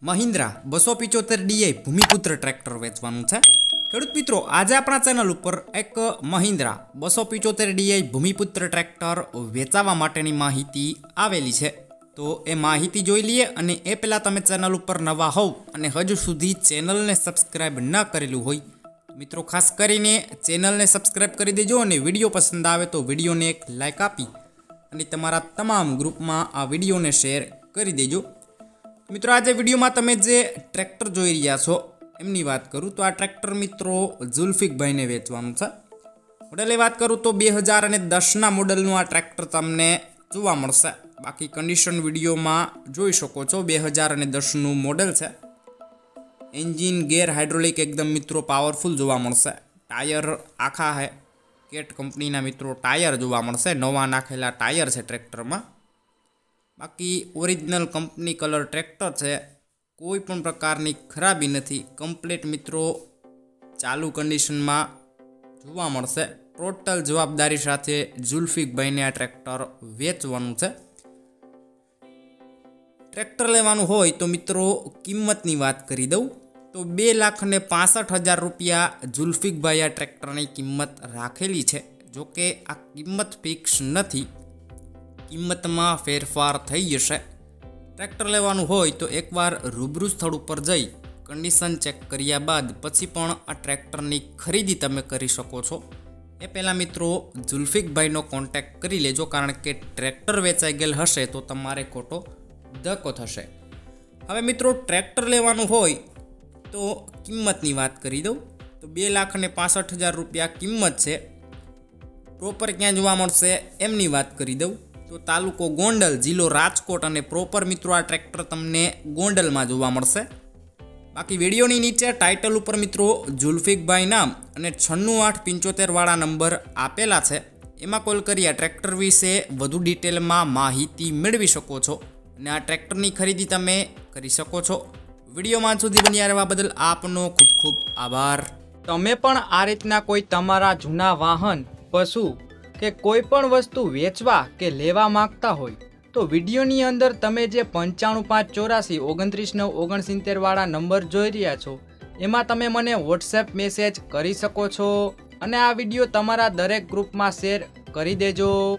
Mahindra 275 D I Bhumiputra tractor વેચવાનું છે। ખેડૂત મિત્રો, આજે આપણા ચેનલ ઉપર એક મહિન્દ્રા 275 ડીઆઈ ભૂમિપુત્ર ટ્રેક્ટર વેચાવા માટેની માહિતી આવેલી છે। તો એ માહિતી જોઈ લઈએ, અને એ પહેલાં તમે ચેનલ ઉપર નવા હોવ અને હજુ સુધી ચેનલને સબસ્ક્રાઈબ ન કરેલું હોય મિત્રો, ખાસ કરીને ચેનલને સબસ્ક્રાઈબ કરી દેજો, અને વિડીયો પસંદ આવે તો વિડીયોને એક લાઇક આપી અને તમારા તમામ ગ્રુપમાં આ વિડીયોને શેર કરી દેજો। મિત્રો, આજે વિડીયોમાં તમે જે ટ્રેક્ટર જોઈ રહ્યા છો એમની વાત કરું તો આ ટ્રેક્ટર મિત્રો જુલ્ફિકભાઈને વેચવાનું છે। મોડલની વાત કરું તો 2010ના મોડલનું આ ટ્રેક્ટર તમને જોવા મળશે। બાકી કન્ડિશન વિડીયોમાં જોઈ શકો છો, 2010નું મોડલ છે। એન્જિન ગેર હાઇડ્રોલિક એકદમ મિત્રો પાવરફુલ જોવા મળશે। ટાયર આખા હે કેટ કંપનીના મિત્રો ટાયર જોવા મળશે, નવા નાખેલા ટાયર છે ટ્રેક્ટરમાં। બાકી ઓરિજિનલ કંપની કલર ટ્રેક્ટર છે, કોઈ પણ પ્રકારની ખરાબી નથી, કમ્પ્લીટ મિત્રો ચાલુ કન્ડિશનમાં જોવા મળશે। ટોટલ જવાબદારી સાથે જુલ્ફિકભાઈને આ ટ્રેક્ટર વેચવાનું છે। ટ્રેક્ટર લેવાનું હોય તો મિત્રો કિંમતની વાત કરી દઉં તો 2,65,000 રૂપિયા જુલ્ફિકભાઈ આ ટ્રેક્ટરની કિંમત રાખેલી છે। જોકે આ કિંમત ફિક્સ નથી, કિંમતમાં ફેરફાર થઈ જશે। ટ્રેક્ટર લેવાનું હોય તો એકવાર રૂબરૂ સ્થળ ઉપર જઈ કન્ડિશન ચેક કર્યા બાદ પછી પણ આ ટ્રેક્ટરની ખરીદી તમે કરી શકો છો। એ પહેલાં મિત્રો જુલ્ફિકભાઈનો કોન્ટેક્ટ કરી લેજો, કારણ કે ટ્રેક્ટર વેચાઈ ગયેલ હશે તો તમારે ખોટો ધક્કો થશે। હવે મિત્રો ટ્રેક્ટર લેવાનું હોય તો કિંમતની વાત કરી દઉં તો 2,65,000 રૂપિયા કિંમત છે। પ્રોપર ક્યાં જોવા મળશે એમની વાત કરી દઉં તો તાલુકો ગોંડલ, જિલ્લો રાજકોટ, અને પ્રોપર મિત્રો આ ટ્રેક્ટર તમને ગોંડલમાં જોવા મળશે। બાકી વિડીયોની નીચે ટાઇટલ ઉપર મિત્રો જુલ્ફિકભાઈ નામ અને 96,875 વાળા નંબર આપેલા છે, એમાં કોલ કરી આ ટ્રેક્ટર વિશે વધુ ડિટેલમાં માહિતી મેળવી શકો છો અને આ ટ્રેક્ટરની ખરીદી તમે કરી શકો છો। વિડીયોમાં સુધી બન્યા રહેવા બદલ આપનો ખૂબ ખૂબ આભાર। તમે પણ આ રીતના કોઈ તમારા જૂના વાહન, પશુ કે કોઈ પણ વસ્તુ વેચવા કે લેવા માંગતા હોય તો વિડીયોની અંદર તમે જે 95,584,29,969 વાળા નંબર જોઈ રહ્યા છો એમાં તમે મને વોટ્સએપ મેસેજ કરી શકો છો, અને આ વિડીયો તમારા દરેક ગ્રુપમાં શેર કરી દેજો।